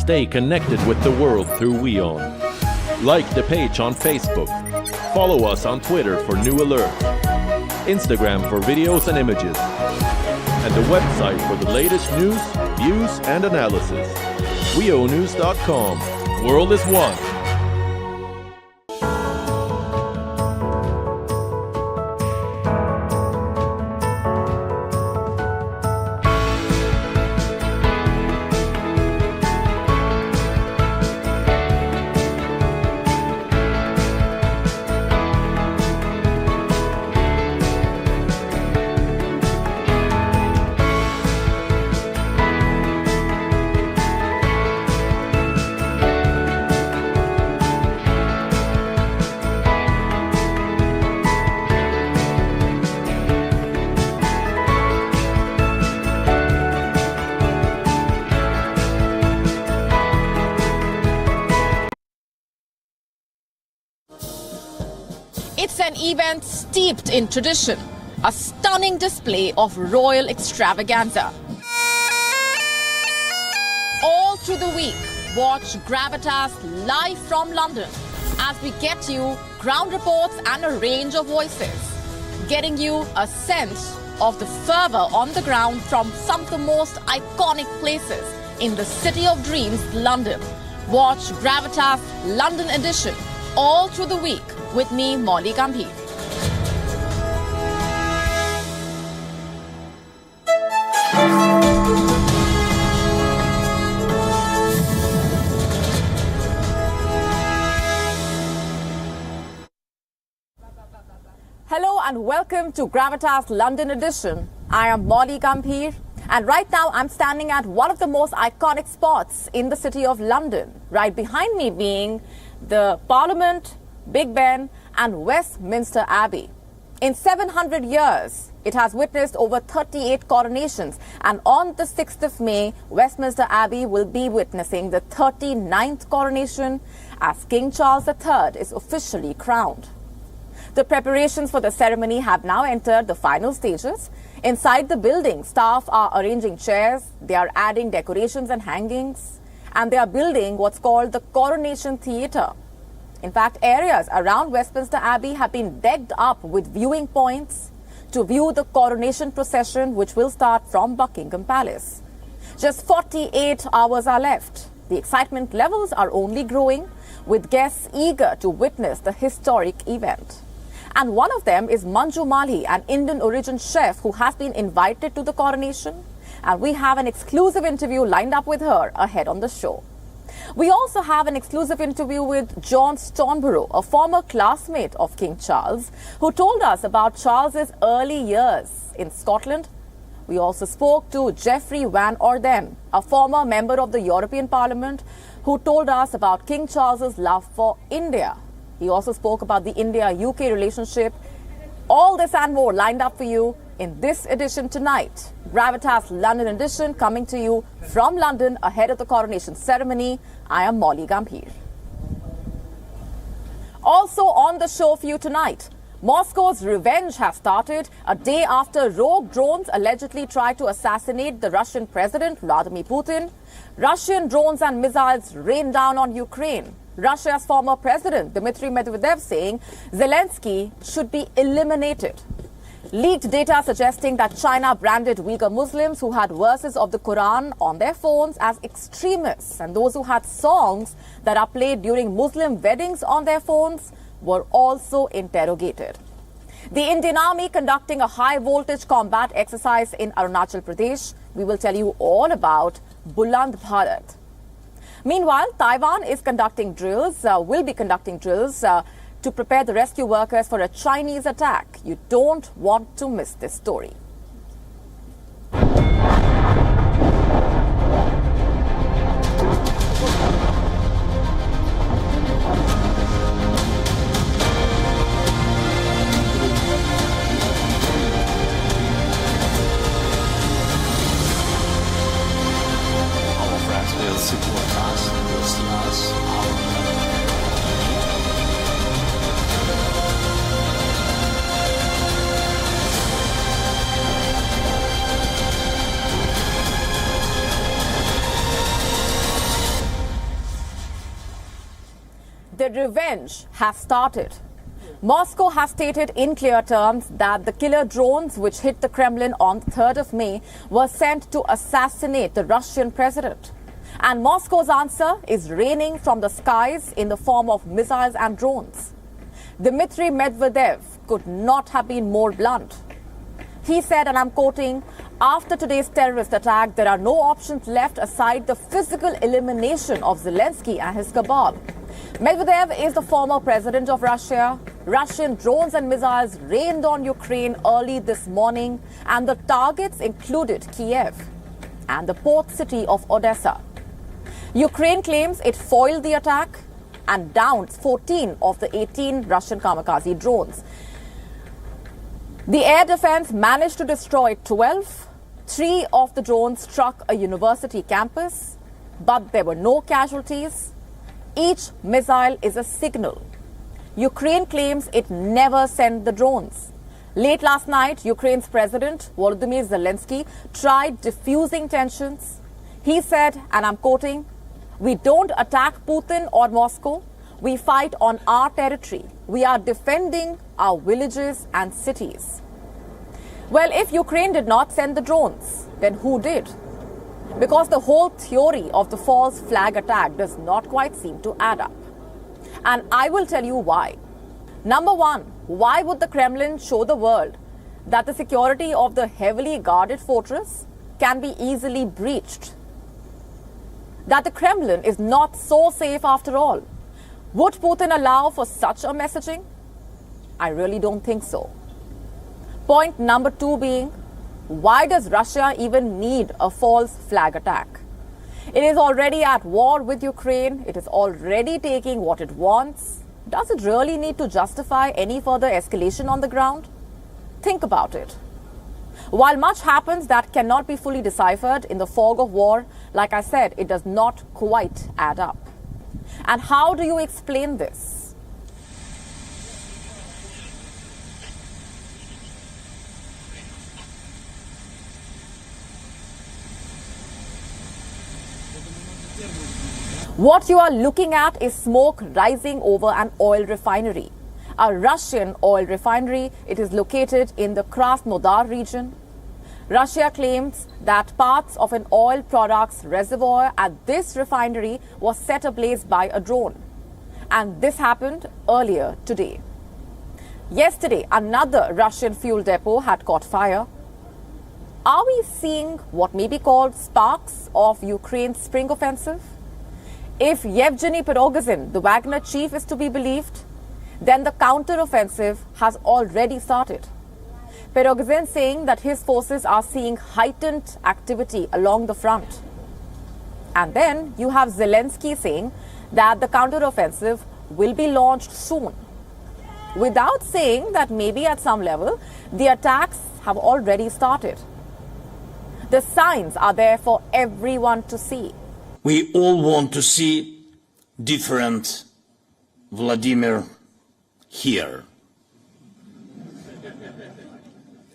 Stay connected with the world through WION. Like the page on Facebook. Follow us on Twitter for new alerts. Instagram for videos and images. And the website for the latest news, views, and analysis. WIONews.com. World is one. It's an event steeped in tradition, a stunning display of royal extravaganza. All through the week, watch Gravitas live from London as we get you ground reports and a range of voices, getting you a sense of the fervor on the ground from some of the most iconic places in the City of Dreams, London. Watch Gravitas London edition all through the week with me, Molly Gambhir. Hello and welcome to Gravitas London edition. I am Molly Gambhir, and right now I'm standing at one of the most iconic spots in the City of London, right behind me being the Parliament, Big Ben and Westminster Abbey. In 700 years, it has witnessed over 38 coronations, and on the 6th of May, Westminster Abbey will be witnessing the 39th coronation as King Charles III is officially crowned. The preparations for the ceremony have now entered the final stages. Inside the building, staff are arranging chairs, they are adding decorations and hangings, and they are building what's called the Coronation Theatre. In fact, areas around Westminster Abbey have been decked up with viewing points to view the coronation procession, which will start from Buckingham Palace. Just 48 hours are left. The excitement levels are only growing, with guests eager to witness the historic event. And one of them is Manju Malhi, an Indian origin chef who has been invited to the coronation. And we have an exclusive interview lined up with her ahead on the show. We also have an exclusive interview with John Stornborough, a former classmate of King Charles, who told us about Charles's early years in Scotland. We also spoke to Geoffrey Van Orden, a former member of the European Parliament, who told us about King Charles's love for India. He also spoke about the India-UK relationship. All this and more lined up for you in this edition tonight. Gravitas London edition coming to you from London ahead of the coronation ceremony. I am Molly Gambhir. Also on the show for you tonight, Moscow's revenge has started a day after rogue drones allegedly tried to assassinate the Russian president Vladimir Putin. Russian drones and missiles rained down on Ukraine. Russia's former president Dmitry Medvedev saying Zelensky should be eliminated. Leaked data suggesting that China branded Uyghur Muslims who had verses of the Quran on their phones as extremists, and those who had songs that are played during Muslim weddings on their phones were also interrogated. The Indian Army conducting a high-voltage combat exercise in Arunachal Pradesh. We will tell you all about Buland Bharat. Meanwhile, Taiwan is conducting drills, will be conducting drills to prepare the rescue workers for a Chinese attack. You don't want to miss this story. Our friends will support us, will see us. The revenge has started. Moscow has stated in clear terms that the killer drones which hit the Kremlin on 3rd of May were sent to assassinate the Russian president. And Moscow's answer is raining from the skies in the form of missiles and drones. Dmitry Medvedev could not have been more blunt. He said, and I'm quoting, "After today's terrorist attack, there are no options left aside the physical elimination of Zelensky and his cabal." Medvedev is the former president of Russia. Russian drones and missiles rained on Ukraine early this morning, and the targets included Kiev and the port city of Odessa. Ukraine claims it foiled the attack and downed 14 of the 18 Russian kamikaze drones. The air defense managed to destroy 12. 3 of the drones struck a university campus, but there were no casualties. Each missile is a signal. Ukraine claims it never sent the drones. Late last night, Ukraine's President Volodymyr Zelensky tried diffusing tensions. He said, and I'm quoting, "We don't attack Putin or Moscow. We fight on our territory. We are defending our villages and cities." Well, if Ukraine did not send the drones, then who did? Because the whole theory of the false flag attack does not quite seem to add up. And I will tell you why. Number one, why would the Kremlin show the world that the security of the heavily guarded fortress can be easily breached? That the Kremlin is not so safe after all? Would Putin allow for such a messaging? I really don't think so. Point number two being, why does Russia even need a false flag attack? It is already at war with Ukraine. It is already taking what it wants. Does it really need to justify any further escalation on the ground? Think about it. While much happens that cannot be fully deciphered in the fog of war, like I said, it does not quite add up. And how do you explain this? What you are looking at is smoke rising over an oil refinery. A Russian oil refinery. It is located in the Krasnodar region. Russia claims that parts of an oil products reservoir at this refinery was set ablaze by a drone. And this happened earlier today. Yesterday, another Russian fuel depot had caught fire. Are we seeing what may be called sparks of Ukraine's spring offensive? If Yevgeny Prigozhin, the Wagner chief, is to be believed, then the counter-offensive has already started. Prigozhin saying that his forces are seeing heightened activity along the front. And then you have Zelensky saying that the counter-offensive will be launched soon, without saying that maybe at some level the attacks have already started. The signs are there for everyone to see. We all want to see different Vladimir here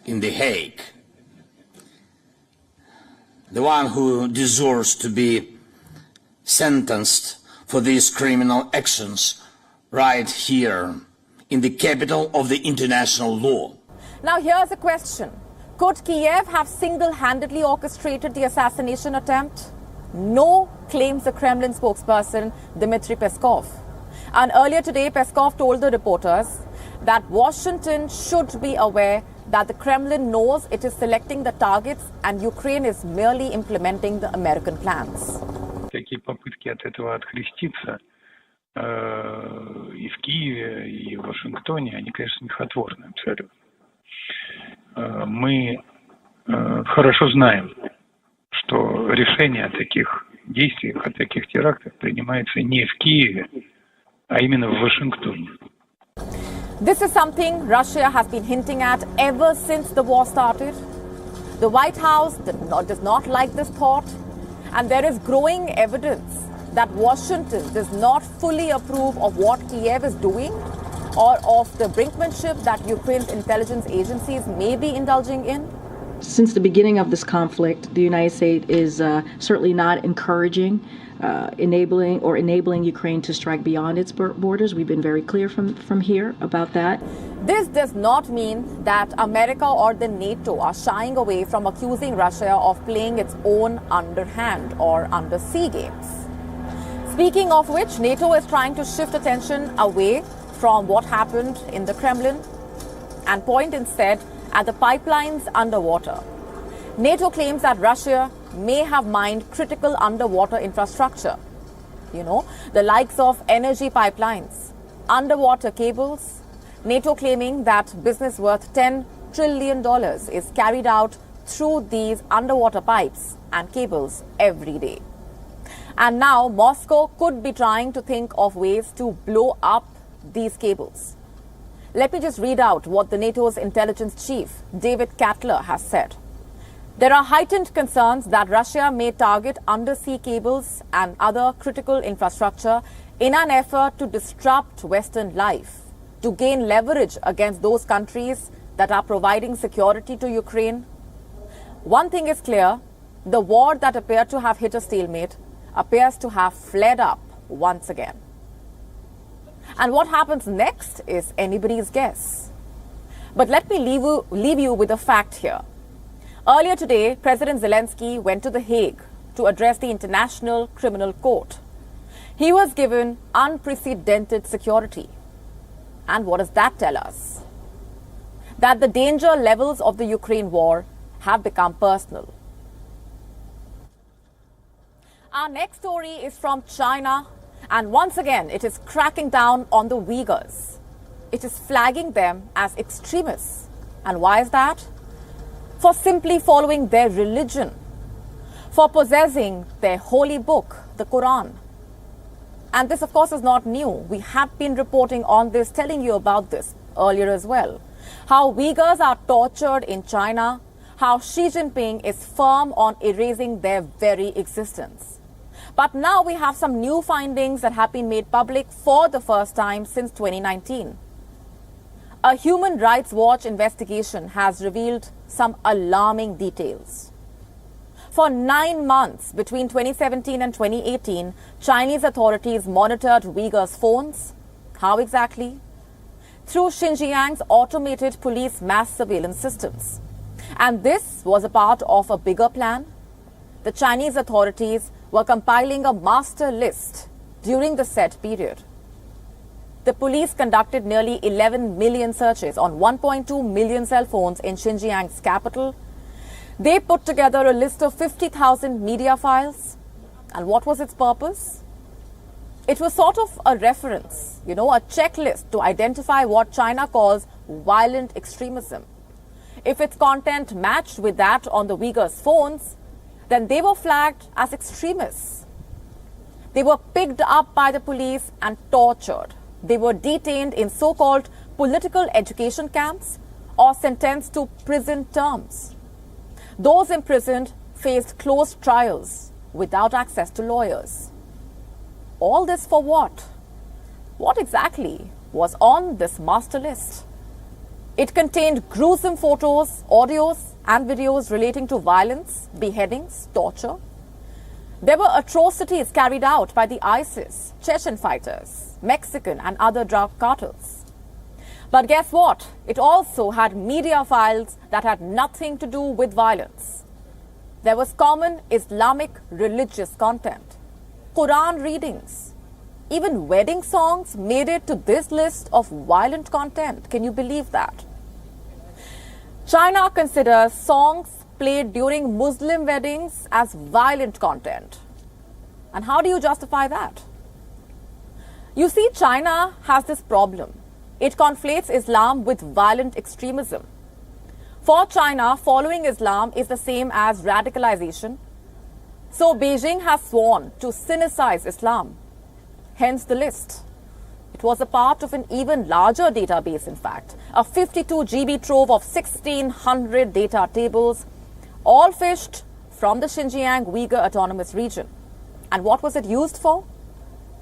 in The Hague. The one who deserves to be sentenced for these criminal actions right here in the capital of the international law. Now here's a question. Could Kiev have single-handedly orchestrated the assassination attempt? No, claims the Kremlin spokesperson Dmitry Peskov. And earlier today, Peskov told the reporters that Washington should be aware that the Kremlin knows it is selecting the targets and Ukraine is merely implementing the American plans. Такие попытки от этого откреститься и в Киеве, и в Вашингтоне, они, конечно, смехотворны абсолютно. Мы хорошо знаем, что решение о таких действиях, о таких терактах принимается не в Киеве, а именно в Вашингтоне. This is something Russia has been hinting at ever since the war started. The White House does not like this thought, and there is growing evidence that Washington does not fully approve of what Kiev is doing or of the brinkmanship that Ukraine's intelligence agencies may be indulging in. Since the beginning of this conflict, the United States is certainly not encouraging, enabling Ukraine to strike beyond its borders. We've been very clear from here about that. This does not mean that America or the NATO are shying away from accusing Russia of playing its own underhand or undersea games. Speaking of which, NATO is trying to shift attention away from what happened in the Kremlin and point instead at the pipelines underwater. NATO claims that Russia may have mined critical underwater infrastructure. The likes of energy pipelines, underwater cables. NATO claiming that business worth $10 trillion is carried out through these underwater pipes and cables every day. And now Moscow could be trying to think of ways to blow up these cables. Let me just read out what the NATO's intelligence chief, David Kattler, has said. There are heightened concerns that Russia may target undersea cables and other critical infrastructure in an effort to disrupt Western life, to gain leverage against those countries that are providing security to Ukraine. One thing is clear, the war that appeared to have hit a stalemate appears to have flared up once again. And what happens next is anybody's guess. But let me leave you with a fact here. Earlier today, President Zelensky went to The Hague to address the International Criminal Court. He was given unprecedented security. And what does that tell us? That the danger levels of the Ukraine war have become personal. Our next story is from China, and once again, it is cracking down on the Uyghurs. It is flagging them as extremists. And why is that? For simply following their religion, for possessing their holy book, the Quran. And this, of course, is not new. We have been reporting on this, telling you about this earlier as well. How Uyghurs are tortured in China, how Xi Jinping is firm on erasing their very existence. But now we have some new findings that have been made public for the first time since 2019. A Human Rights Watch investigation has revealed some alarming details. For 9 months between 2017 and 2018, Chinese authorities monitored Uyghurs' phones. How exactly? Through Xinjiang's automated police mass surveillance systems. And this was a part of a bigger plan. The Chinese authorities were compiling a master list during the said period. The police conducted nearly 11 million searches on 1.2 million cell phones in Xinjiang's capital. They put together a list of 50,000 media files. And what was its purpose? It was sort of a reference, a checklist to identify what China calls violent extremism. If its content matched with that on the Uyghurs' phones, then they were flagged as extremists. They were picked up by the police and tortured. They were detained in so-called political education camps or sentenced to prison terms. Those imprisoned faced closed trials without access to lawyers. All this for what? What exactly was on this master list? It contained gruesome photos, audios, and videos relating to violence, beheadings, torture. There were atrocities carried out by the ISIS, Chechen fighters, Mexican and other drug cartels. But guess what? It also had media files that had nothing to do with violence. There was common Islamic religious content, Quran readings, even wedding songs made it to this list of violent content. Can you believe that? China considers songs played during Muslim weddings as violent content. And how do you justify that? You see, China has this problem. It conflates Islam with violent extremism. For China, following Islam is the same as radicalization. So Beijing has sworn to sinicize Islam. Hence the list. It was a part of an even larger database, in fact. A 52 GB trove of 1,600 data tables, all fished from the Xinjiang Uyghur Autonomous Region. And what was it used for?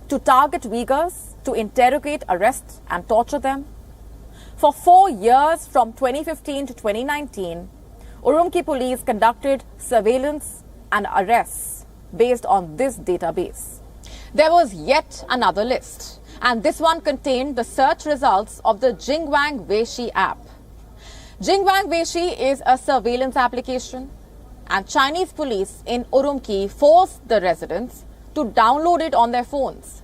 To target Uyghurs, to interrogate, arrest and torture them. For 4 years, from 2015 to 2019, Urumqi police conducted surveillance and arrests based on this database. There was yet another list, and this one contained the search results of the Jingwang Weishi app. Jingwang Weishi is a surveillance application, and Chinese police in Urumqi forced the residents to download it on their phones.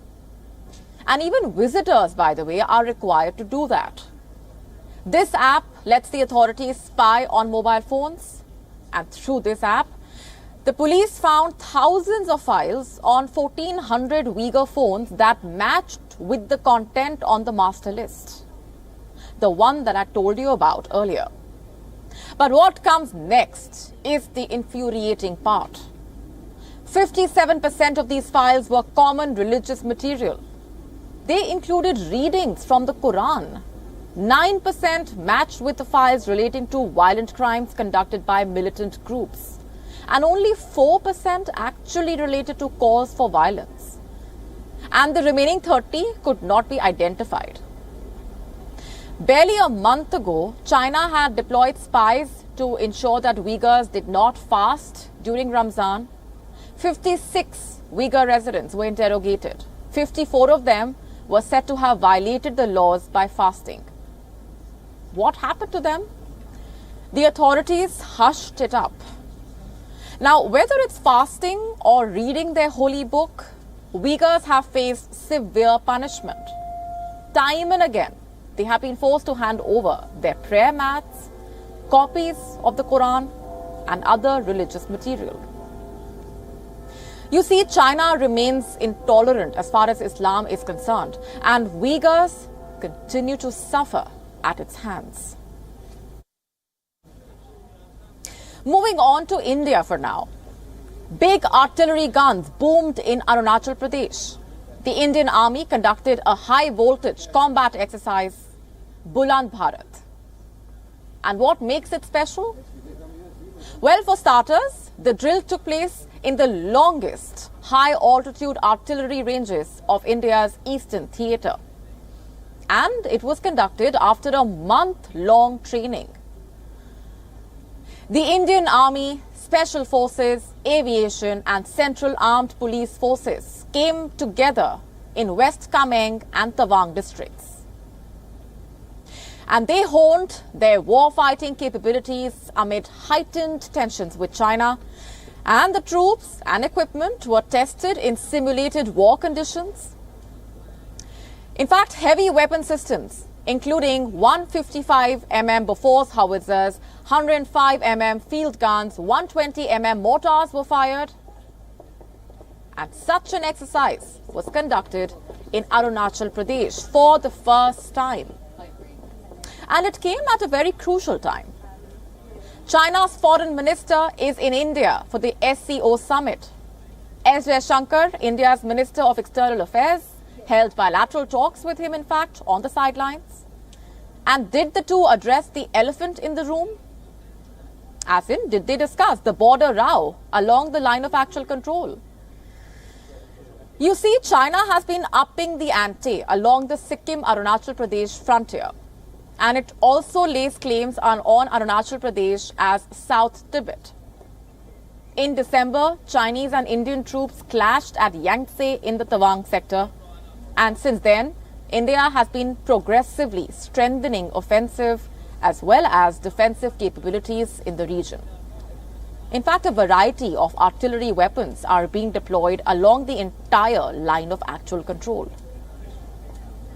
And even visitors, by the way, are required to do that. This app lets the authorities spy on mobile phones, and through this app, the police found thousands of files on 1,400 Uyghur phones that matched with the content on the master list, the one that I told you about earlier. But what comes next is the infuriating part. 57% of these files were common religious material. They included readings from the Quran. 9% matched with the files relating to violent crimes conducted by militant groups. And only 4% actually related to cause for violence. And the remaining 30 could not be identified. Barely a month ago, China had deployed spies to ensure that Uyghurs did not fast during Ramzan. 56 Uyghur residents were interrogated. 54 of them were said to have violated the laws by fasting. What happened to them? The authorities hushed it up. Now, whether it's fasting or reading their holy book, Uyghurs have faced severe punishment. Time and again, they have been forced to hand over their prayer mats, copies of the Quran, and other religious material. You see, China remains intolerant as far as Islam is concerned, and Uyghurs continue to suffer at its hands. Moving on to India for now. Big artillery guns boomed in Arunachal Pradesh. The Indian Army conducted a high-voltage combat exercise, Buland Bharat. And what makes it special? Well, for starters, the drill took place in the longest high-altitude artillery ranges of India's eastern theatre. And it was conducted after a month-long training. The Indian Army, Special Forces, Aviation and Central Armed Police Forces came together in West Kameng and Tawang districts. And they honed their war-fighting capabilities amid heightened tensions with China, and the troops and equipment were tested in simulated war conditions. In fact, heavy weapon systems, including 155mm Bofors howitzers, 105mm field guns, 120mm mortars were fired. And such an exercise was conducted in Arunachal Pradesh for the first time. And it came at a very crucial time. China's foreign minister is in India for the SCO summit. S. Jaishankar, India's Minister of External Affairs, held bilateral talks with him, in fact, on the sidelines. And did the two address the elephant in the room? As in, did they discuss the border row along the line of actual control? You see, China has been upping the ante along the Sikkim-Arunachal Pradesh frontier. And it also lays claims on Arunachal Pradesh as South Tibet. In December, Chinese and Indian troops clashed at Yangtze in the Tawang sector. And since then, India has been progressively strengthening offensive as well as defensive capabilities in the region. In fact, a variety of artillery weapons are being deployed along the entire line of actual control.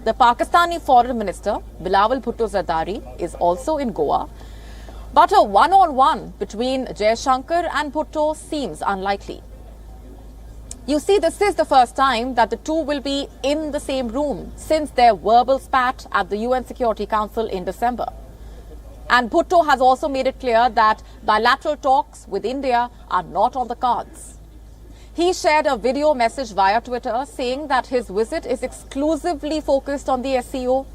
The Pakistani Foreign Minister, Bilawal Bhutto Zardari, is also in Goa, but a one-on-one between Jaishankar and Bhutto seems unlikely. You see, this is the first time that the two will be in the same room since their verbal spat at the UN Security Council in December. And Bhutto has also made it clear that bilateral talks with India are not on the cards. He shared a video message via Twitter saying that his visit is exclusively focused on the SCO.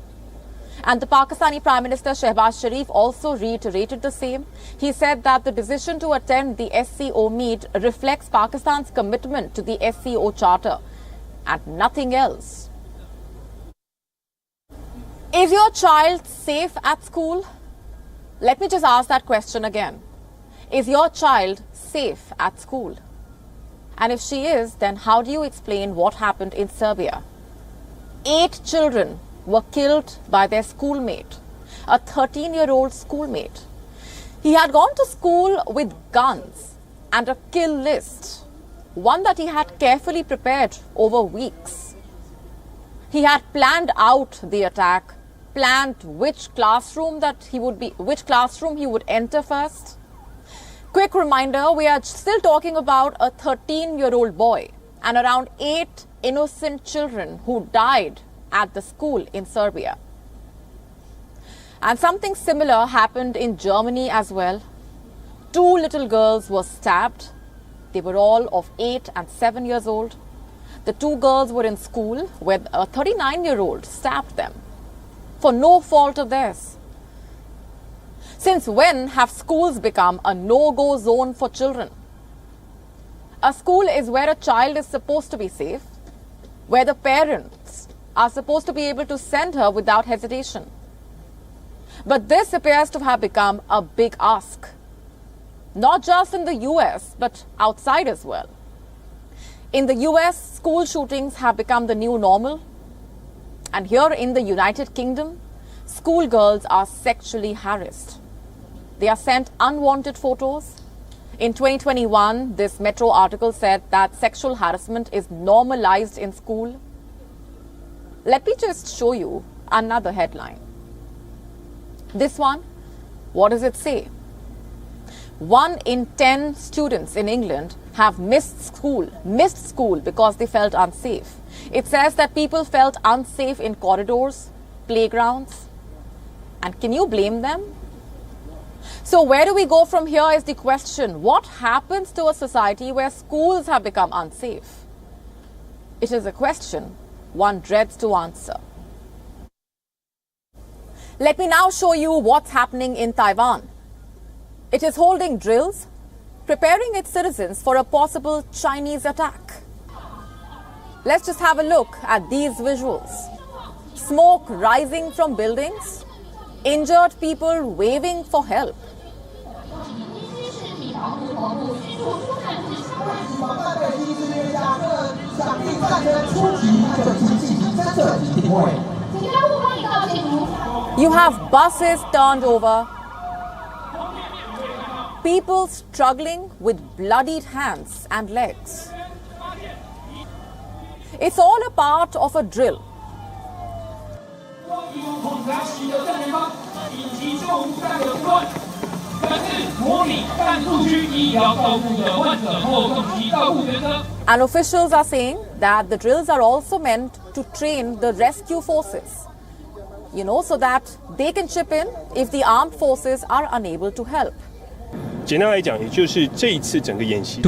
And the Pakistani Prime Minister Shehbaz Sharif also reiterated the same. He said that the decision to attend the SCO meet reflects Pakistan's commitment to the SCO Charter and nothing else. Is your child safe at school? Let me just ask that question again. Is your child safe at school? And if she is, then how do you explain what happened in Serbia? 8 children were killed by their schoolmate, a 13-year-old schoolmate. He had gone to school with guns and a kill list, one that he had carefully prepared over weeks. He had planned out the attack, planned which classroom he would enter first. Quick reminder, we are still talking about a 13-year-old boy and around 8 innocent children who died at the school in Serbia. And something similar happened in Germany as well. 2 little girls were stabbed. They were all of 8 and 7 years old. The 2 girls were in school where a 39-year-old stabbed them for no fault of theirs. Since when have schools become a no-go zone for children? A school is where a child is supposed to be safe, where the parents are supposed to be able to send her without hesitation. But this appears to have become a big ask, not just in the US, but outside as well. In the US, school shootings have become the new normal. And here in the United Kingdom, schoolgirls are sexually harassed. They are sent unwanted photos. In 2021, this Metro article said that sexual harassment is normalized in school. Let me just show you another headline. This one, what does it say? 1 in 10 students in England have missed school because they felt unsafe. It says that people felt unsafe in corridors, playgrounds. And can you blame them? So where do we go from here is the question. What happens to a society where schools have become unsafe? It is a question one dreads to answer. Let me now show you what's happening in Taiwan. It is holding drills, preparing its citizens for a possible Chinese attack. Let's just have a look at these visuals. Smoke rising from buildings, injured people waving for help. You have buses turned over, people struggling with bloodied hands and legs. It's all a part of a drill. And officials are saying that the drills are also meant to train the rescue forces, so that they can chip in if the armed forces are unable to help. To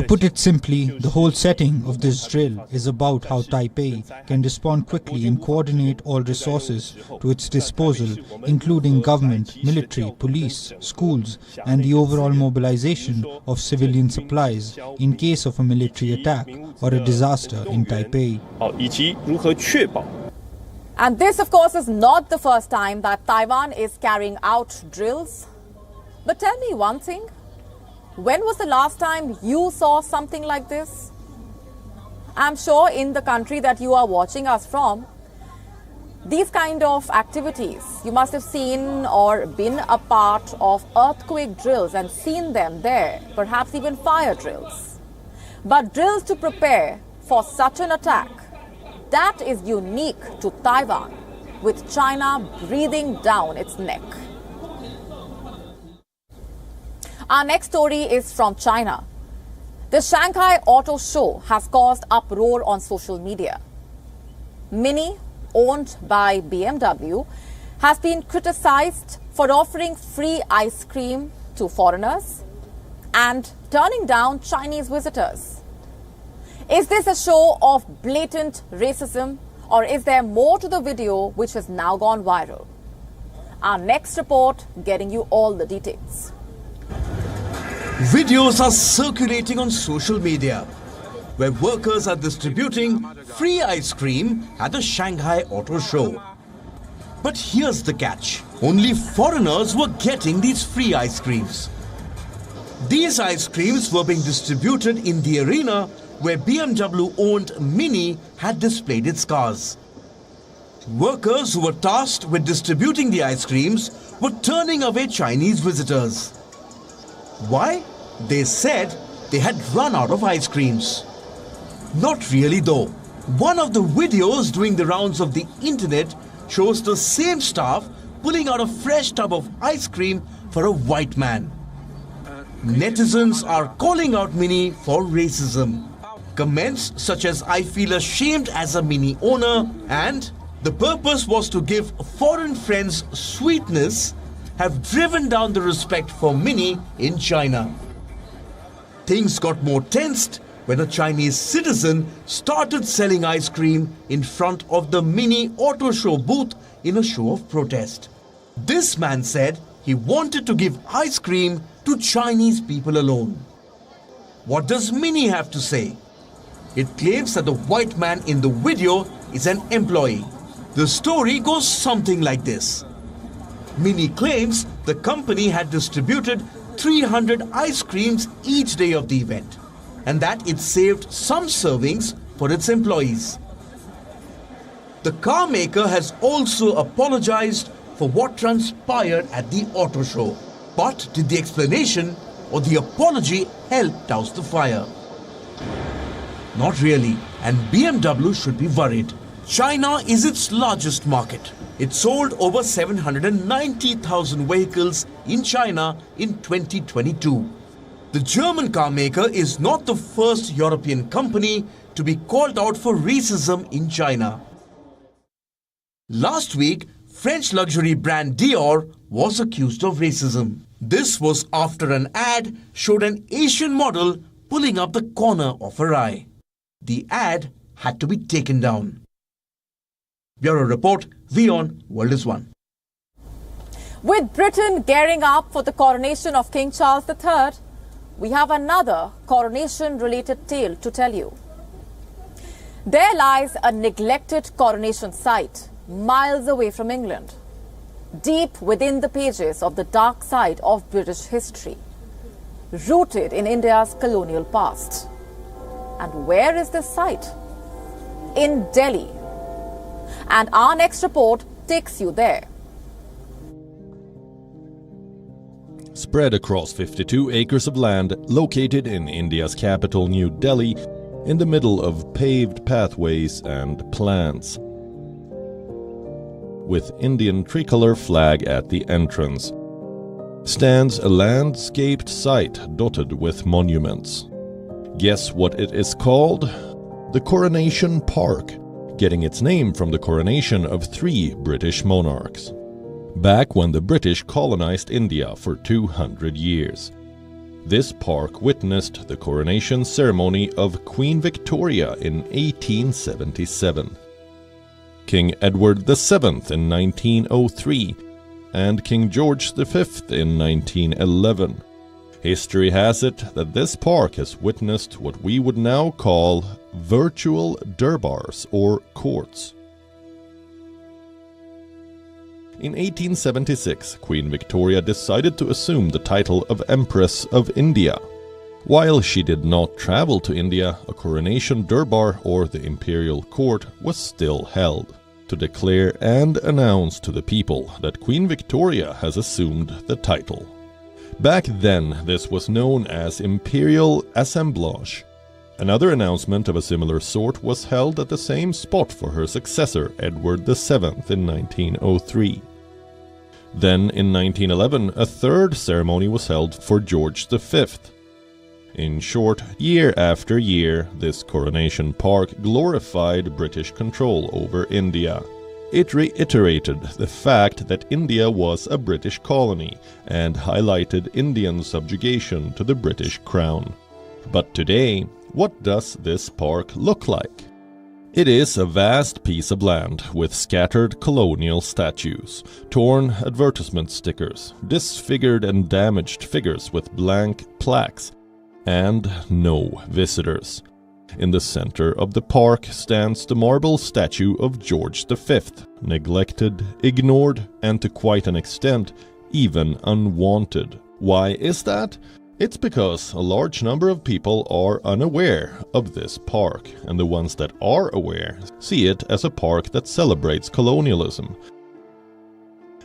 put it simply, the whole setting of this drill is about how Taipei can respond quickly and coordinate all resources to its disposal, including government, military, police, schools, and the overall mobilization of civilian supplies in case of a military attack or a disaster in Taipei. And this, of course, is not the first time that Taiwan is carrying out drills. But tell me one thing. When was the last time you saw something like this? I'm sure in the country that you are watching us from, these kind of activities, you must have seen or been a part of earthquake drills and seen them there, perhaps even fire drills. But drills to prepare for such an attack, that is unique to Taiwan, with China breathing down its neck. Our next story is from China. The Shanghai Auto Show has caused uproar on social media. Mini, owned by BMW, has been criticized for offering free ice cream to foreigners and turning down Chinese visitors. Is this a show of blatant racism, or is there more to the video which has now gone viral? Our next report getting you all the details. Videos are circulating on social media where workers are distributing free ice cream at the Shanghai Auto Show. But here's the catch. Only foreigners were getting these free ice creams. These ice creams were being distributed in the arena where BMW-owned Mini had displayed its cars. Workers who were tasked with distributing the ice creams were turning away Chinese visitors. Why? They said they had run out of ice creams. Not really though. One of the videos doing the rounds of the internet shows the same staff pulling out a fresh tub of ice cream for a white man. Netizens are calling out Mini for racism. Comments such as "I feel ashamed as a Mini owner" and "the purpose was to give foreign friends sweetness" have driven down the respect for Mini in China. Things got more tensed when a Chinese citizen started selling ice cream in front of the Mini auto show booth in a show of protest. This man said he wanted to give ice cream to Chinese people alone. What does Mini have to say? It claims that the white man in the video is an employee. The story goes something like this. Mini claims the company had distributed 300 ice creams each day of the event, and that it saved some servings for its employees. The car maker has also apologized for what transpired at the auto show. But did the explanation or the apology help douse the fire? Not really, and BMW should be worried. China is its largest market. It sold over 790,000 vehicles in China in 2022. The German car maker is not the first European company to be called out for racism in China. Last week, French luxury brand Dior was accused of racism. This was after an ad showed an Asian model pulling up the corner of her eye. The ad had to be taken down. Bureau Report, WION World is One. With Britain gearing up for the coronation of King Charles III, we have another coronation-related tale to tell you. There lies a neglected coronation site miles away from England, deep within the pages of the dark side of British history, rooted in India's colonial past. And where is this site? In Delhi. And our next report takes you there. Spread across 52 acres of land located in India's capital, New Delhi, in the middle of paved pathways and plants, with Indian tricolor flag at the entrance, stands a landscaped site dotted with monuments. Guess what it is called? The Coronation Park, getting its name from the coronation of 3 British monarchs, back when the British colonized India for 200 years. This park witnessed the coronation ceremony of Queen Victoria in 1877, King Edward VII in 1903, and King George V in 1911. History has it that this park has witnessed what we would now call virtual durbars or courts. In 1876, Queen Victoria decided to assume the title of Empress of India. While she did not travel to India, a coronation durbar or the imperial court was still held to declare and announce to the people that Queen Victoria has assumed the title. Back then, this was known as Imperial Assemblage. Another announcement of a similar sort was held at the same spot for her successor, Edward VII, in 1903. Then, in 1911, a third ceremony was held for George V. In short, year after year, this coronation park glorified British control over India. It reiterated the fact that India was a British colony and highlighted Indian subjugation to the British crown. But today, what does this park look like? It is a vast piece of land with scattered colonial statues, torn advertisement stickers, disfigured and damaged figures with blank plaques, and no visitors. In the center of the park stands the marble statue of George V, neglected, ignored, and to quite an extent, even unwanted. Why is that? It's because a large number of people are unaware of this park, and the ones that are aware see it as a park that celebrates colonialism.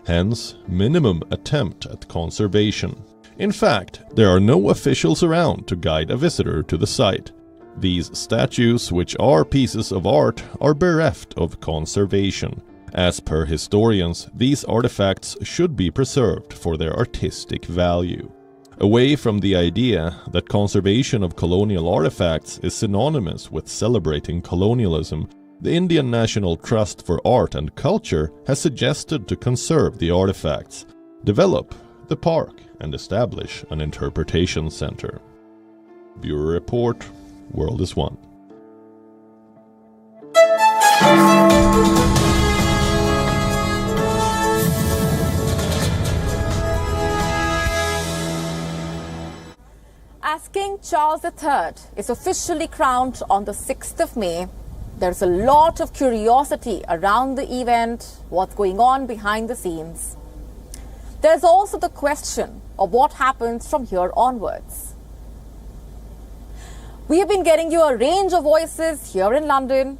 Hence, minimum attempt at conservation. In fact, there are no officials around to guide a visitor to the site. These statues, which are pieces of art, are bereft of conservation. As per historians, these artifacts should be preserved for their artistic value. Away from the idea that conservation of colonial artifacts is synonymous with celebrating colonialism, the Indian National Trust for Art and Culture has suggested to conserve the artifacts, develop the park, and establish an interpretation center. Bureau Report, World is One. As King Charles III is officially crowned on the 6th of May, there's a lot of curiosity around the event, what's going on behind the scenes. There's also the question of what happens from here onwards. We have been getting you a range of voices here in London.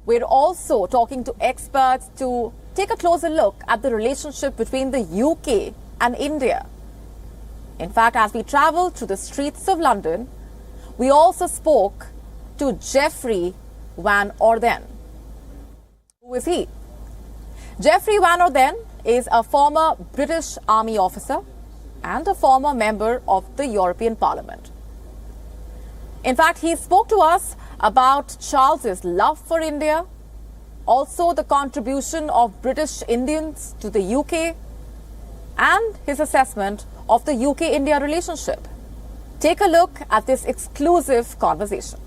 We're also talking to experts to take a closer look at the relationship between the UK and India. In fact, as we traveled through the streets of London, we also spoke to Geoffrey Van Orden. Who is he? Geoffrey Van Orden is a former British Army officer and a former member of the European Parliament. In fact, he spoke to us about Charles's love for India, also the contribution of British Indians to the UK, and his assessment of the UK-India relationship. Take a look at this exclusive conversation.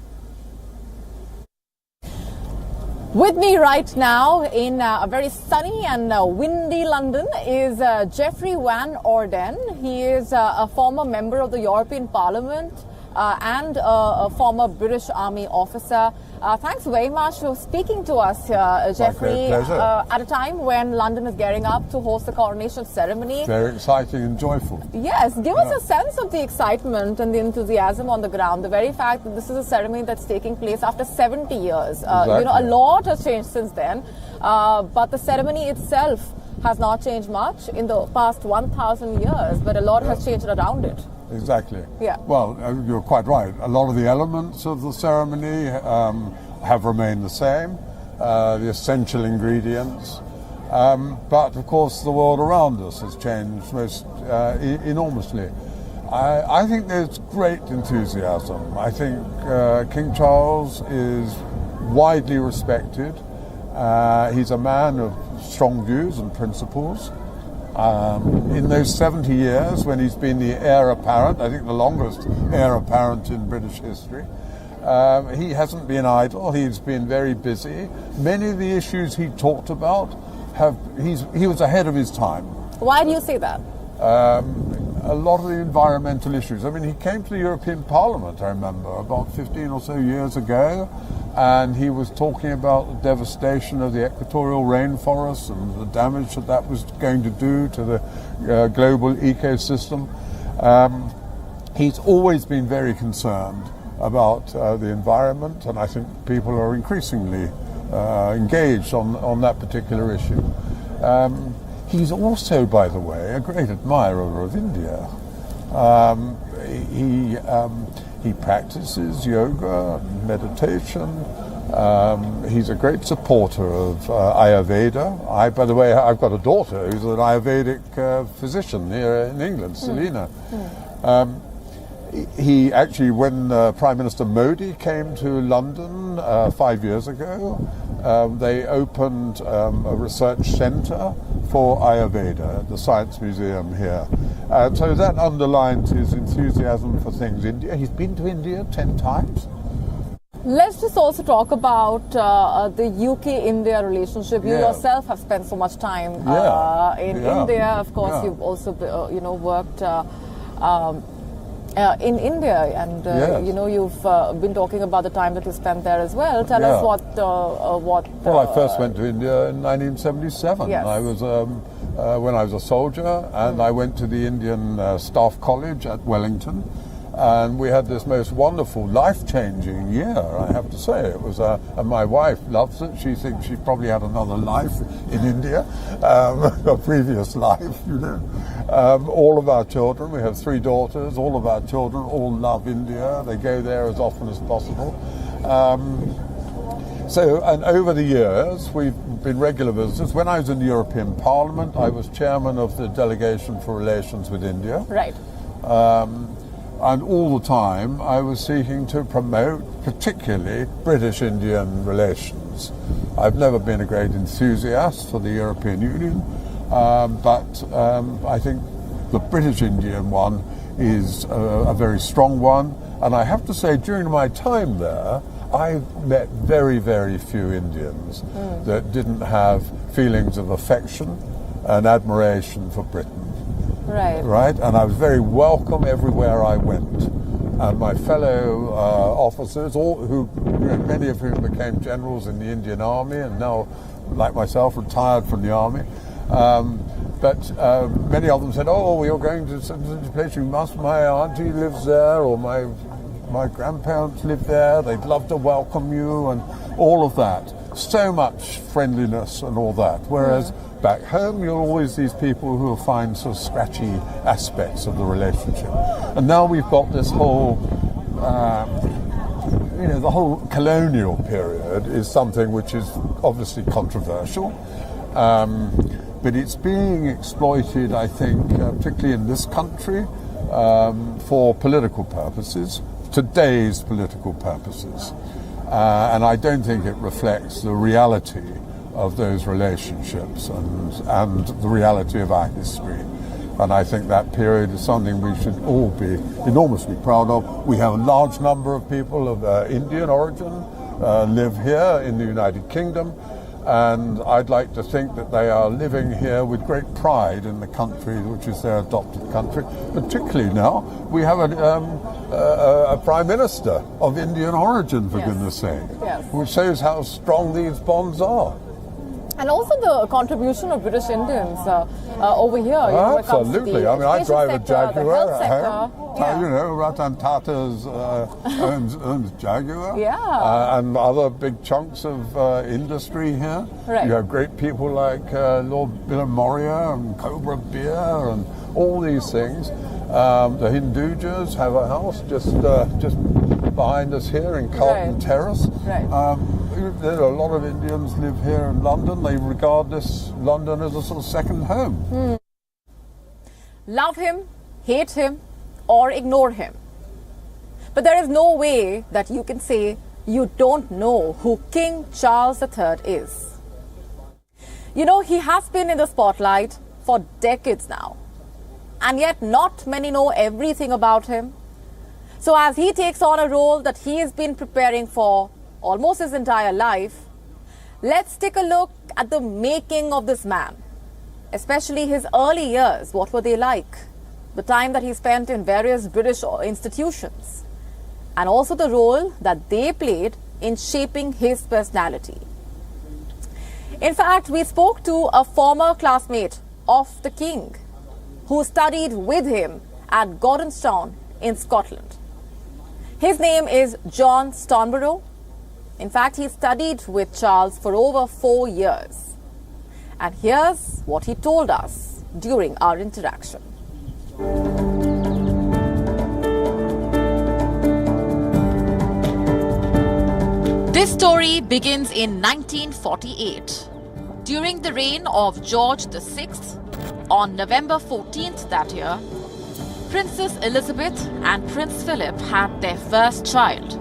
With me right now in a very sunny and windy London is Geoffrey Van Orden. He is a former member of the European Parliament and a former British Army officer. Thanks very much for speaking to us here, Geoffrey, at a time when London is gearing up to host the coronation ceremony. Very exciting and joyful. Yes, give us a sense of the excitement and the enthusiasm on the ground. The very fact that this is a ceremony that's taking place after 70 years. Exactly. You know, a lot has changed since then, but the ceremony itself has not changed much in the past 1,000 years, but a lot has changed around it. Exactly. Yeah. Well, you're quite right. A lot of the elements of the ceremony have remained the same, the essential ingredients. But of course, the world around us has changed most enormously. I think there's great enthusiasm. I think King Charles is widely respected. He's a man of strong views and principles. In those 70 years when he's been the heir apparent, I think the longest heir apparent in British history, he hasn't been idle. He's been very busy. Many of the issues he talked about, he was ahead of his time. Why do you say that? A lot of the environmental issues. I mean, he came to the European Parliament, I remember, about 15 or so years ago, and he was talking about the devastation of the equatorial rainforests and the damage that was going to do to the global ecosystem. He's always been very concerned about the environment, and I think people are increasingly engaged on that particular issue. He's also, by the way, a great admirer of India. He practices yoga, meditation. He's a great supporter of Ayurveda. By the way, I've got a daughter who's an Ayurvedic physician here in England, Selina. He actually, when Prime Minister Modi came to London 5 years ago, they opened a research centre for Ayurveda at the Science Museum here. So that underlines his enthusiasm for things. India. He's been to India 10 times. Let's just also talk about the UK-India relationship. You yourself have spent so much time in India. Of course, you've also, worked In India, and Yes. you know, you've been talking about the time that you spent there as well. Tell us what. Well, I first went to India in 1977. Yes. I was when I was a soldier, and I went to the Indian Staff College at Wellington, and we had this most wonderful, life-changing year. I have to say, it was. And my wife loves it. She thinks she probably had another life in India, a previous life, you know. All of our children, we have 3 daughters, all of our children all love India. They go there as often as possible. And over the years, we've been regular visitors. When I was in the European Parliament, I was chairman of the delegation for relations with India. Right. And all the time, I was seeking to promote, particularly, British-Indian relations. I've never been a great enthusiast for the European Union, but I think the British-Indian one is a very strong one. And I have to say, during my time there, I met very, very few Indians that didn't have feelings of affection and admiration for Britain. Right. Right? And I was very welcome everywhere I went. And my fellow officers, many of whom became generals in the Indian Army and now, like myself, retired from the Army. But many of them said, "Oh, you're going to such a place, you must, my auntie lives there, or my grandparents live there, they'd love to welcome you," and all of that. So much friendliness and all that. Whereas back home, you're always these people who will find sort of scratchy aspects of the relationship. And now we've got this whole, the whole colonial period is something which is obviously controversial. But it's being exploited, I think, particularly in this country, for political purposes, today's political purposes. And I don't think it reflects the reality of those relationships and the reality of our history. And I think that period is something we should all be enormously proud of. We have a large number of people of Indian origin live here in the United Kingdom. And I'd like to think that they are living here with great pride in the country, which is their adopted country. Particularly now, we have a Prime Minister of Indian origin, for goodness sake, which shows how strong these bonds are. And also the contribution of British Indians over here. Absolutely. I mean, I drive a Jaguar at home. Yeah. Ratan Tata's owns Jaguar. Yeah. And other big chunks of industry here. Right. You have great people like Lord Bill Moria and Cobra Beer and all these things. The Hindujas have a house just behind us here in Carlton Terrace. Right. There are a lot of Indians live here in London. They regard this London as a sort of second home. Love him, hate him, or ignore him. But there is no way that you can say you don't know who King Charles III is. You know, he has been in the spotlight for decades now. And yet not many know everything about him. So as he takes on a role that he has been preparing for almost his entire life, let's take a look at the making of this man, especially his early years. What were they like? The time that he spent in various British institutions, and also the role that they played in shaping his personality. In fact, we spoke to a former classmate of the king who studied with him at Gordonstown in Scotland. His name is John Stornborough. In fact, he studied with Charles for over 4 years. And here's what he told us during our interaction. This story begins in 1948. During the reign of George VI, on November 14th that year, Princess Elizabeth and Prince Philip had their first child.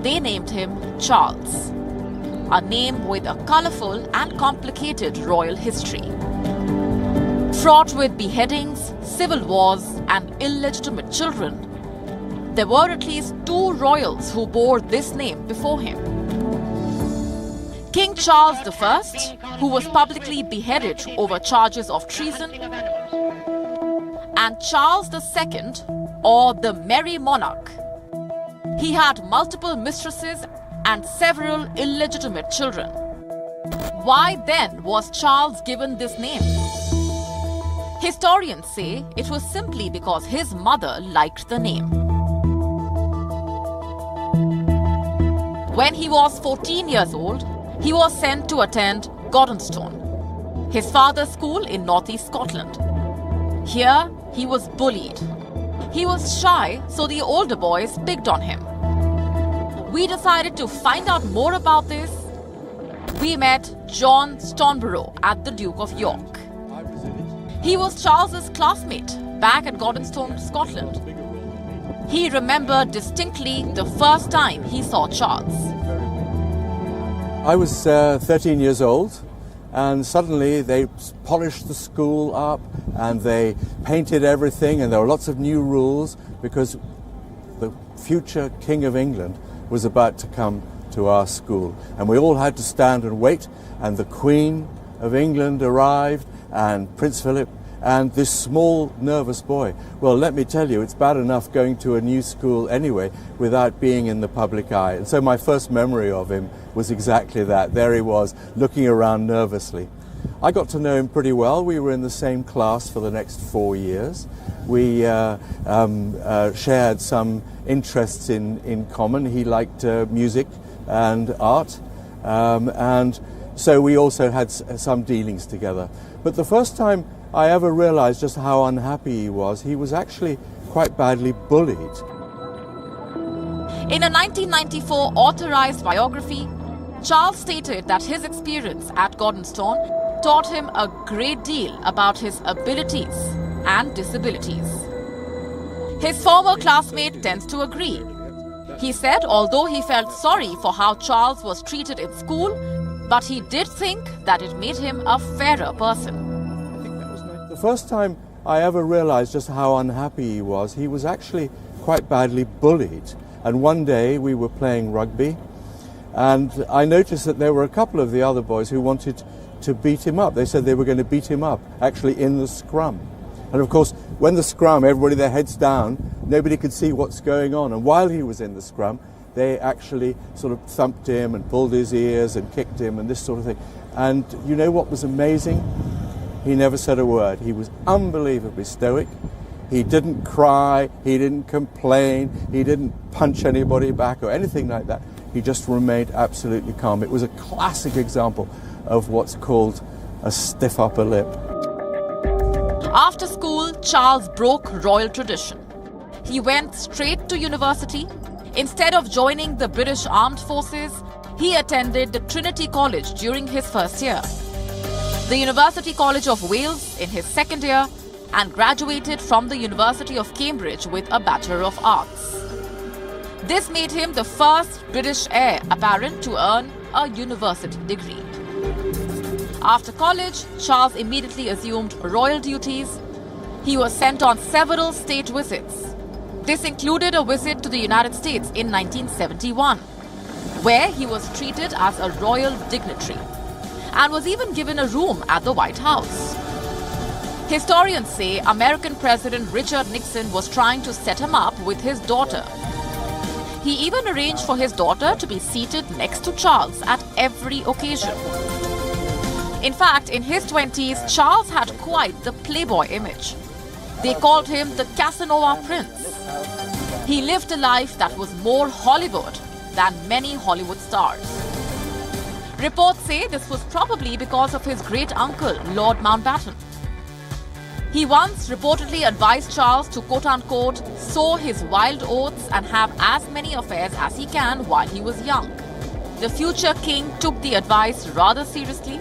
They named him Charles, a name with a colourful and complicated royal history. Fraught with beheadings, civil wars and illegitimate children, there were at least 2 royals who bore this name before him. King Charles I, who was publicly beheaded over charges of treason, and Charles II, or the Merry Monarch. He had multiple mistresses and several illegitimate children. Why then was Charles given this name? Historians say it was simply because his mother liked the name. When he was 14 years old, he was sent to attend Gordonstone, his father's school in northeast Scotland. Here, he was bullied. He was shy, so the older boys picked on him. We decided to find out more about this. We met John Stoneborough at the Duke of York. He was Charles's classmate back at Gordonstone, Scotland. He remembered distinctly the first time he saw Charles. I was 13 years old, and suddenly they polished the school up and they painted everything, and there were lots of new rules because the future King of England was about to come to our school. And we all had to stand and wait, and the Queen of England arrived and Prince Philip and this small nervous boy. Well, let me tell you, it's bad enough going to a new school anyway without being in the public eye. And so my first memory of him was exactly that. There he was, looking around nervously. I got to know him pretty well. We were in the same class for the next 4 years. We shared some interests in common. He liked music and art, and so we also had some dealings together. But the first time I ever realized just how unhappy he was actually quite badly bullied. In a 1994 authorized biography, Charles stated that his experience at Gordonstone taught him a great deal about his abilities and disabilities. His former classmate tends to agree. He said although he felt sorry for how Charles was treated in school, but he did think that it made him a fairer person. The first time I ever realized just how unhappy he was actually quite badly bullied. And one day we were playing rugby, and I noticed that there were a couple of the other boys who wanted to beat him up. They said they were going to beat him up, actually in the scrum. And of course, when the scrum, everybody their heads down, nobody could see what's going on. And while he was in the scrum, they actually sort of thumped him and pulled his ears and kicked him and this sort of thing. And you know what was amazing? He never said a word. He was unbelievably stoic. He didn't cry, he didn't complain, he didn't punch anybody back or anything like that. He just remained absolutely calm. It was a classic example of what's called a stiff upper lip. After school, Charles broke royal tradition. He went straight to university. Instead of joining the British Armed Forces, he attended the Trinity College during his first year, the University College of Wales in his second year, and graduated from the University of Cambridge with a Bachelor of Arts. This made him the first British heir apparent to earn a university degree. After college, Charles immediately assumed royal duties. He was sent on several state visits. This included a visit to the United States in 1971, where he was treated as a royal dignitary and was even given a room at the White House. Historians say American President Richard Nixon was trying to set him up with his daughter. He even arranged for his daughter to be seated next to Charles at every occasion. In fact, in his 20s, Charles had quite the playboy image. They called him the Casanova Prince. He lived a life that was more Hollywood than many Hollywood stars. Reports say this was probably because of his great-uncle, Lord Mountbatten. He once reportedly advised Charles to quote-unquote sow his wild oats and have as many affairs as he can while he was young. The future king took the advice rather seriously.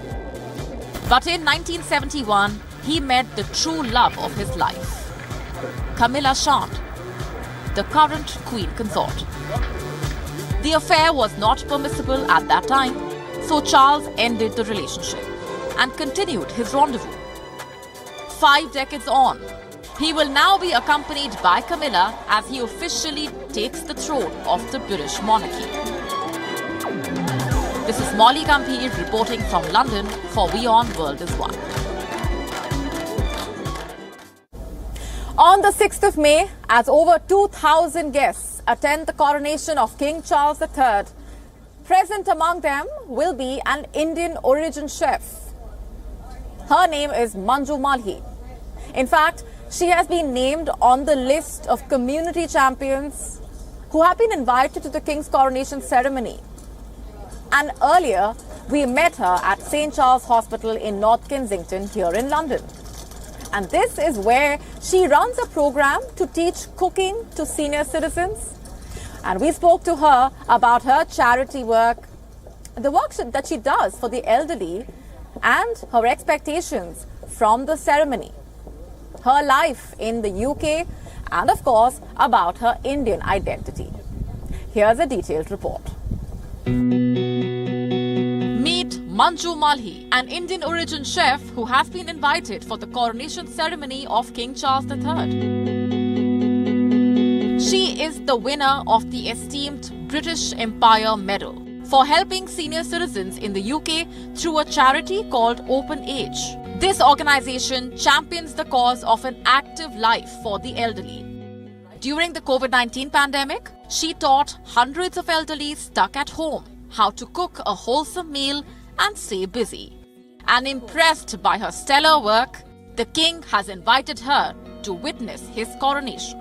But in 1971, he met the true love of his life, Camilla Chant, the current queen consort. The affair was not permissible at that time, so Charles ended the relationship and continued his rendezvous. 5 decades on, he will now be accompanied by Camilla as he officially takes the throne of the British monarchy. This is Molly Gambhir reporting from London for WION World is One. On the 6th of May, as over 2,000 guests attend the coronation of King Charles III, present among them will be an Indian origin chef. Her name is Manju Malhi. In fact, she has been named on the list of community champions who have been invited to the King's coronation ceremony. And earlier, we met her at St. Charles Hospital in North Kensington here in London. And this is where she runs a program to teach cooking to senior citizens. And we spoke to her about her charity work, the work that she does for the elderly, and her expectations from the ceremony, her life in the UK, and of course, about her Indian identity. Here's a detailed report. Meet Manju Malhi, an Indian origin chef who has been invited for the coronation ceremony of King Charles III. She is the winner of the esteemed British Empire Medal for helping senior citizens in the UK through a charity called Open Age. This organization champions the cause of an active life for the elderly. During the COVID-19 pandemic, she taught hundreds of elderly stuck at home how to cook a wholesome meal and stay busy. And impressed by her stellar work, the king has invited her to witness his coronation.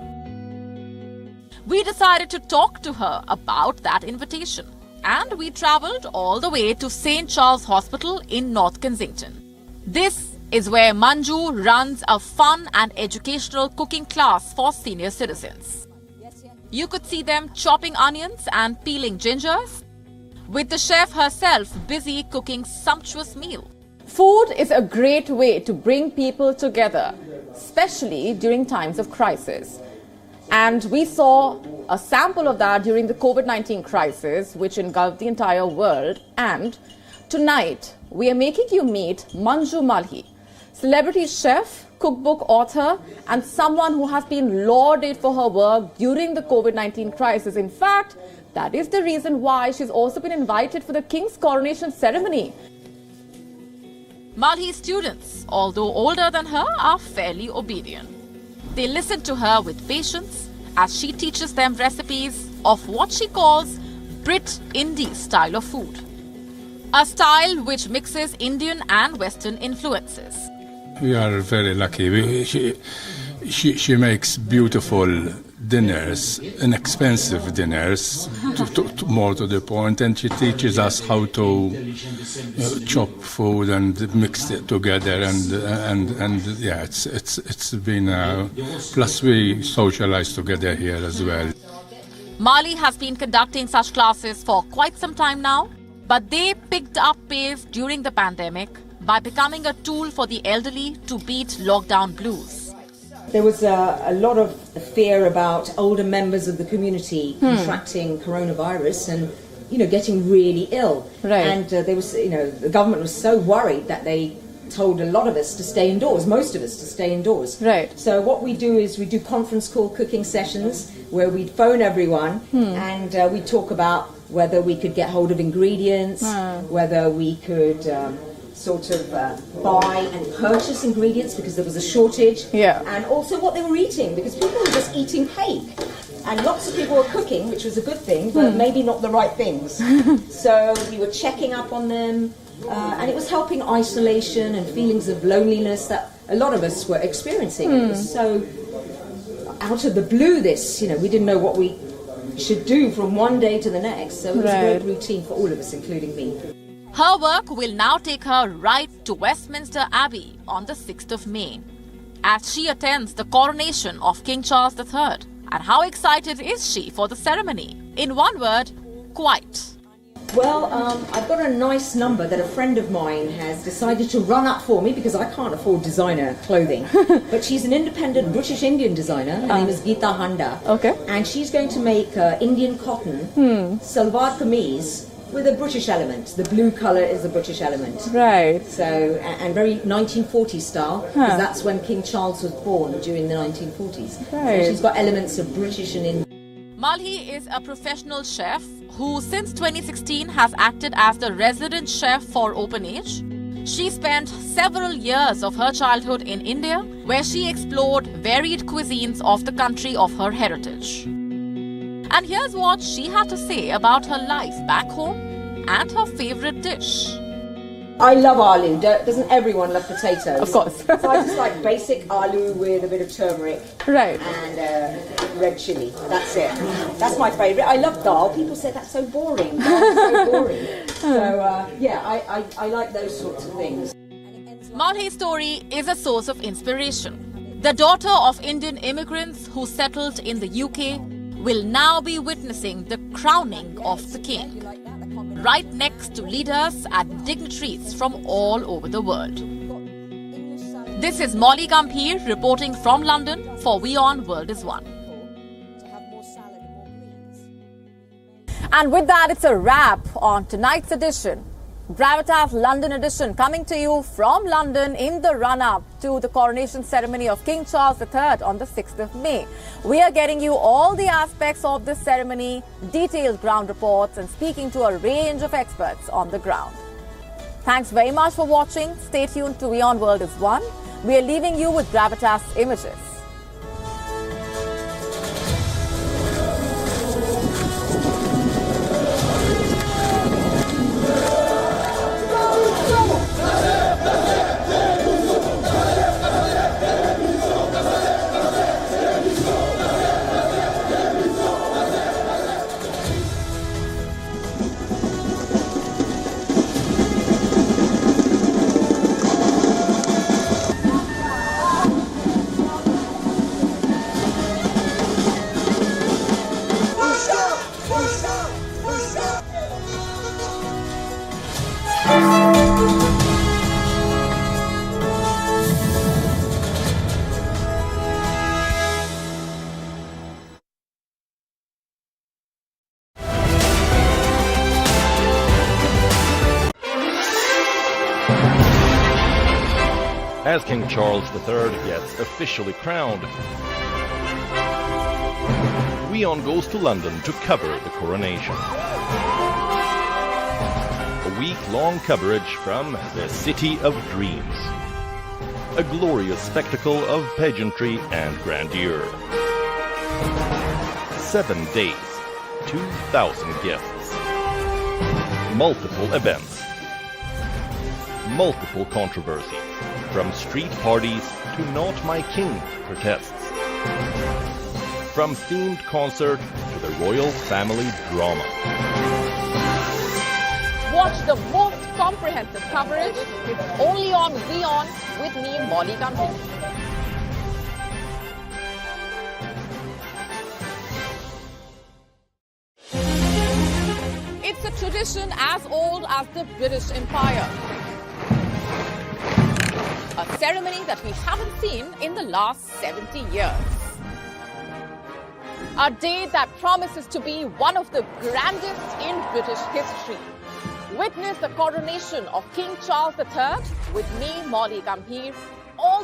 We decided to talk to her about that invitation, and we travelled all the way to St. Charles Hospital in North Kensington. This is where Manju runs a fun and educational cooking class for senior citizens. You could see them chopping onions and peeling gingers, with the chef herself busy cooking sumptuous meal. Food is a great way to bring people together, especially during times of crisis. And we saw a sample of that during the COVID-19 crisis, which engulfed the entire world. And tonight, we are making you meet Manju Malhi, celebrity chef, cookbook author, and someone who has been lauded for her work during the COVID-19 crisis. In fact, that is the reason why she's also been invited for the King's coronation ceremony. Malhi's students, although older than her, are fairly obedient. They listen to her with patience as she teaches them recipes of what she calls Brit Indie style of food. A style which mixes Indian and Western influences. We are very lucky. She makes beautiful dinners, inexpensive dinners, more to the point, and she teaches us how to chop food and mix it together, and yeah, it's been plus we socialize together here as well. Malhi has been conducting such classes for quite some time now, but they picked up pace during the pandemic by becoming a tool for the elderly to beat lockdown blues. There was a lot of fear about older members of the community contracting coronavirus and, getting really ill. Right. And there was, the government was so worried that they told a lot of us to stay indoors, most of us to stay indoors. Right. So what we do is we do conference call cooking sessions where we'd phone everyone and we'd talk about whether we could get hold of ingredients, whether we could buy and purchase ingredients because there was a shortage, and also what they were eating, because people were just eating cake and lots of people were cooking, which was a good thing, but maybe not the right things. So we were checking up on them, and it was helping isolation and feelings of loneliness that a lot of us were experiencing. It was so out of the blue, this, we didn't know what we should do from one day to the next, so it was a great routine for all of us, including me. Her work will now take her right to Westminster Abbey on the 6th of May as she attends the coronation of King Charles III. And how excited is she for the ceremony? In one word, quite. Well, I've got a nice number that a friend of mine has decided to run up for me because I can't afford designer clothing. But she's an independent British Indian designer. Her name is Geeta Handa. Okay. And she's going to make Indian cotton salwar kameez with a British element. The blue colour is the British element. Right. So, and very 1940s style, because that's when King Charles was born, during the 1940s. Right. So she's got elements of British and Indian. Malhi is a professional chef who since 2016 has acted as the resident chef for Open Age. She spent several years of her childhood in India, where she explored varied cuisines of the country of her heritage. And here's what she had to say about her life back home and her favorite dish. I love aloo. Doesn't everyone love potatoes? Of course. So I just like basic aloo with a bit of turmeric. Right. And red chilli. That's it. That's my favourite. I love dal. People say that's so boring. Dal is so boring. So, yeah, I like those sorts of things. Malhi's story is a source of inspiration. The daughter of Indian immigrants who settled in the UK will now be witnessing the crowning of the king, right next to leaders and dignitaries from all over the world. This is Molly Gambhir reporting from London for WION World is One. And with that, it's a wrap on tonight's edition. Gravitas London edition coming to you from London in the run-up to the coronation ceremony of King Charles III on the 6th of May. We are getting you all the aspects of this ceremony, detailed ground reports and speaking to a range of experts on the ground. Thanks very much for watching. Stay tuned to WION World is One. We are leaving you with Gravitas images. As King Charles III gets officially crowned, WION goes to London to cover the coronation. A week-long coverage from the City of Dreams. A glorious spectacle of pageantry and grandeur. 7 days, 2,000 guests. Multiple events. Multiple controversies. From street parties to Not My King protests. From themed concert to the royal family drama. Watch the most comprehensive coverage only on WION with me, Molly Gambhir. It's a tradition as old as the British Empire. A ceremony that we haven't seen in the last 70 years. A day that promises to be one of the grandest in British history. Witness the coronation of King Charles III with me, Molly Gambhir, all